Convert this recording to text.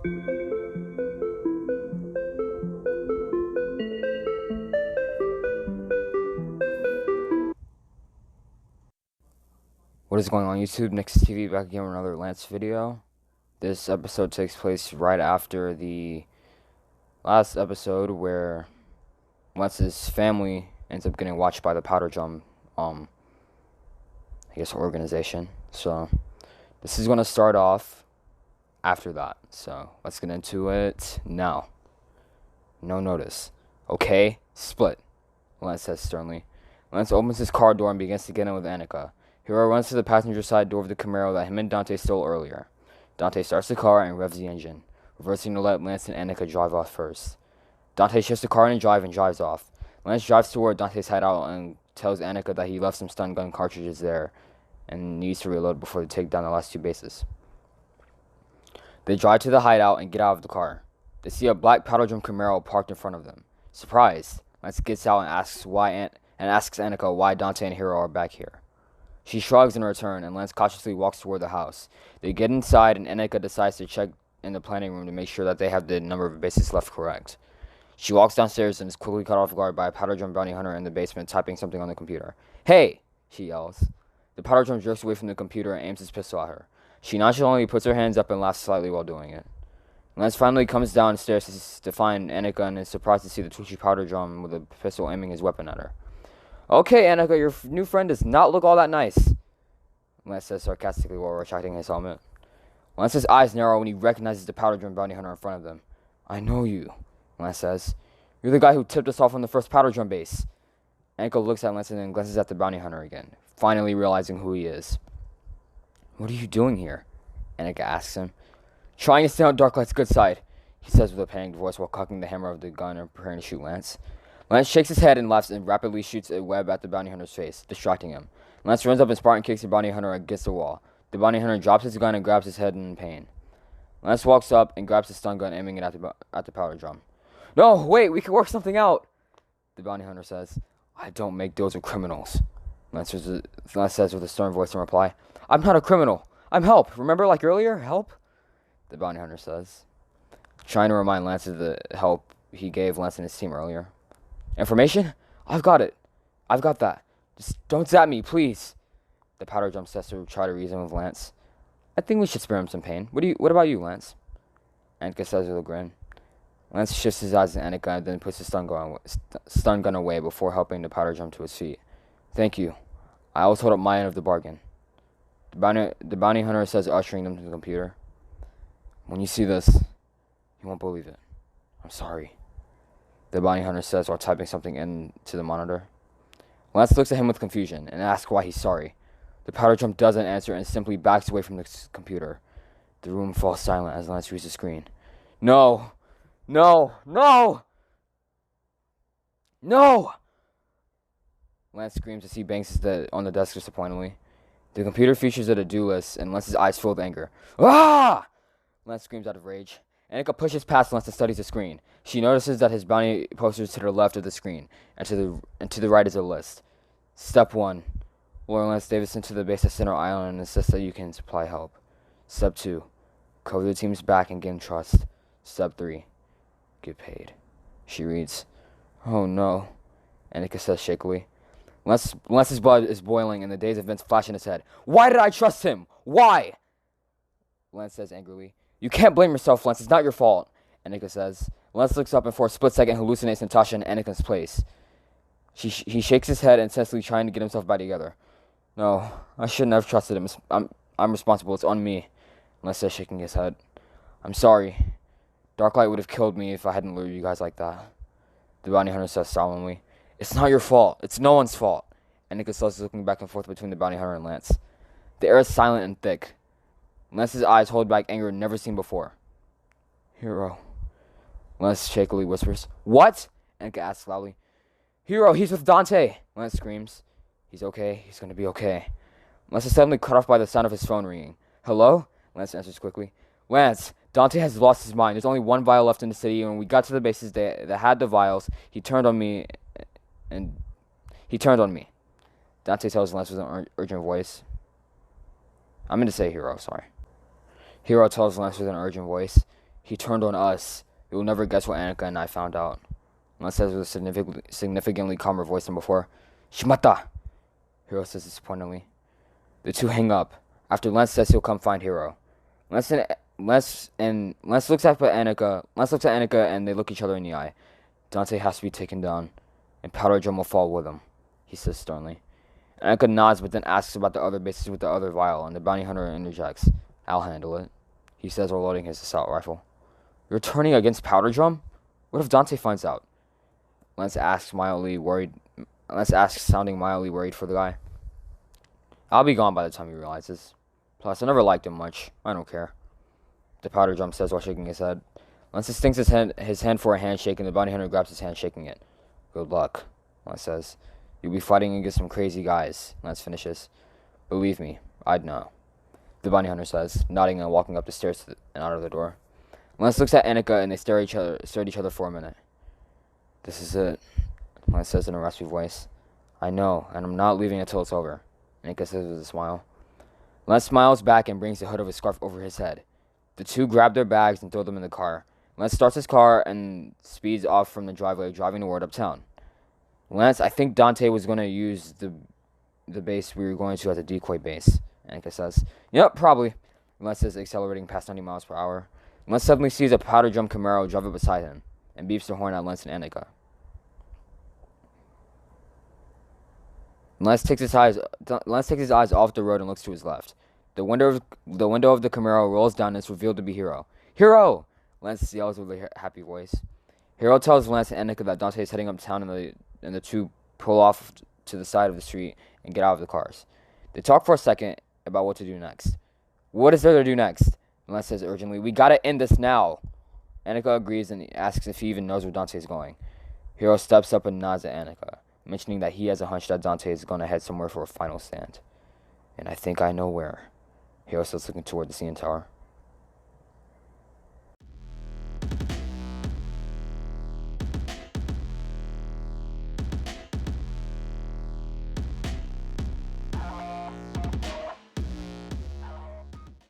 What is going on YouTube? Nexus TV back again with another Lance video. This episode takes place right after the last episode where Lance's family ends up getting watched by the Powder Drum, I guess organization. So this is gonna start off after that. So let's get into it now. No notice. Okay, split, Lance says sternly. Lance opens his car door and begins to get in with Annika. Hiro runs to the passenger side door of the Camaro that him and Dante stole earlier. Dante starts the car and revs the engine, reversing to let Lance and Annika drive off first. Dante shifts the car in drive and drives off. Lance drives toward Dante's hideout and tells Annika that he left some stun gun cartridges there and needs to reload before they take down the last two bases. They drive to the hideout and get out of the car. They see a black Powder Drum Camaro parked in front of them. Surprised, Lance gets out and asks Annika why Dante and Hiro are back here. She shrugs in return, and Lance cautiously walks toward the house. They get inside, and Annika decides to check in the planning room to make sure that they have the number of bases left correct. She walks downstairs and is quickly caught off guard by a Powder Drum bounty hunter in the basement typing something on the computer. "Hey!" she yells. The Powder Drum jerks away from the computer and aims his pistol at her. She nonchalantly puts her hands up and laughs slightly while doing it. Lance finally comes downstairs to find Annika and is surprised to see the twitchy Powder Drum with a pistol aiming his weapon at her. "Okay, Annika, your new friend does not look all that nice," Lance says sarcastically while retracting his helmet. Lance's eyes narrow when he recognizes the Powder Drum bounty hunter in front of them. "I know you," Lance says. "You're the guy who tipped us off on the first Powder Drum base." Annika looks at Lance and then glances at the bounty hunter again, finally realizing who he is. "What are you doing here?" Annika asks him. "Trying to stay on Darklight's good side," he says with a panicked voice while cocking the hammer of the gun and preparing to shoot Lance. Lance shakes his head and laughs and rapidly shoots a web at the bounty hunter's face, distracting him. Lance runs up and Spartan kicks the bounty hunter against the wall. The bounty hunter drops his gun and grabs his head in pain. Lance walks up and grabs his stun gun, aiming it at the Powder Drum. "No, wait, we can work something out," the bounty hunter says. "I don't make deals with criminals," Lance says with a stern voice in reply. "I'm not a criminal. I'm help. Remember like earlier? Help?" the bounty hunter says, trying to remind Lance of the help he gave Lance and his team earlier. "Information? I've got it. I've got that. Just don't zap me, please," the Powder Drum says to try to reason with Lance. "I think we should spare him some pain. What about you, Lance?" Annika says with a grin. Lance shifts his eyes to Annika and then puts his stun gun away before helping the Powder Drum to his feet. "Thank you. I always hold up my end of the bargain," the bounty hunter says, ushering them to the computer. "When you see this, you won't believe it. I'm sorry," the bounty hunter says while typing something into the monitor. Lance looks at him with confusion and asks why he's sorry. The Powder Drum doesn't answer and simply backs away from the computer. The room falls silent as Lance reads the screen. "No! No! No! No!" Lance screams as he bangs on the desk disappointingly. The computer features a to-do list and Lance's eyes fill with anger. "Ah!" Lance screams out of rage. Annika pushes past Lance and studies the screen. She notices that his bounty poster is to the left of the screen, and to the right is a list. Step 1. Lure Lance Davidson to the base at Center Island and insist that you can supply help. Step 2. Cover the team's back and gain trust. Step 3. Get paid. She reads. "Oh no," Annika says shakily. Lance's blood is boiling and the day's events flash in his head. "Why did I trust him? Why?" Lance says angrily. "You can't blame yourself, Lance. It's not your fault," Annika says. Lance looks up and for a split second hallucinates Natasha in Annika's place. He shakes his head intensely, trying to get himself back together. "No, I shouldn't have trusted him. I'm responsible. It's on me," Lance says, shaking his head. "I'm sorry. Darklight would have killed me if I hadn't lured you guys like that," the bounty hunter says solemnly. "It's not your fault. It's no one's fault," Annika says, looking back and forth between the bounty hunter and Lance. The air is silent and thick. Lance's eyes hold back anger never seen before. "Hiro," Lance shakily whispers. "What?" Annika asks loudly. "Hiro, he's with Dante," Lance screams. "He's okay. He's gonna be okay." Lance is suddenly cut off by the sound of his phone ringing. "Hello?" Lance answers quickly. "Lance, Dante has lost his mind. There's only one vial left in the city, and when we got to the bases that had the vials, he turned on me. Dante tells Lance with an urgent voice. I meant to say Hiro, sorry. Hiro tells Lance with an urgent voice. He turned on us. You will never guess what Annika and I found out. Lance says with a significantly calmer voice than before. Shimata! Hiro says disappointingly. The two hang up. After Lance says he'll come find Hiro. Lance looks at Annika. Lance looks at Annika and they look each other in the eye. Dante has to be taken down, and Powder Drum will fall with him, he says sternly. Annika nods but then asks about the other bases with the other vial, and the bounty hunter interjects. I'll handle it, he says while loading his assault rifle. You're turning against Powder Drum? What if Dante finds out? Lance asks, sounding mildly worried for the guy. I'll be gone by the time he realizes. Plus, I never liked him much. I don't care. The Powder Drum says while shaking his head. Lance extends his hand for a handshake, and the bounty hunter grabs his hand, shaking it. Good luck, Lance says. You'll be fighting against some crazy guys, Lance finishes. Believe me, I'd know. The bounty hunter says, nodding and walking up the stairs and out of the door. Lance looks at Annika, and they stare at each other for a minute. This is it, Lance says in a raspy voice. I know, and I'm not leaving until it's over, Annika says with a smile. Lance smiles back and brings the hood of his scarf over his head. The two grab their bags and throw them in the car. Lance starts his car and speeds off from the driveway, driving toward uptown. Lance, I think Dante was going to use the base we were going to as a decoy base, Annika says. Yep, probably, Lance says, accelerating past 90 miles per hour. Lance suddenly sees a Powder Drum Camaro drive up beside him and beeps the horn at Lance and Annika. Lance takes his eyes off the road and looks to his left. The window of the Camaro rolls down and is revealed to be Hiro. Hiro! Lance yells with a happy voice. Hiro tells Lance and Annika that Dante is heading uptown, and the two pull off to the side of the street and get out of the cars. They talk for a second about what to do next. What is there to do next? Lance says urgently. We gotta end this now. Annika agrees and asks if he even knows where Dante is going. Hiro steps up and nods at Annika, mentioning that he has a hunch that Dante is going to head somewhere for a final stand. And I think I know where. Hiro starts looking toward the CN Tower.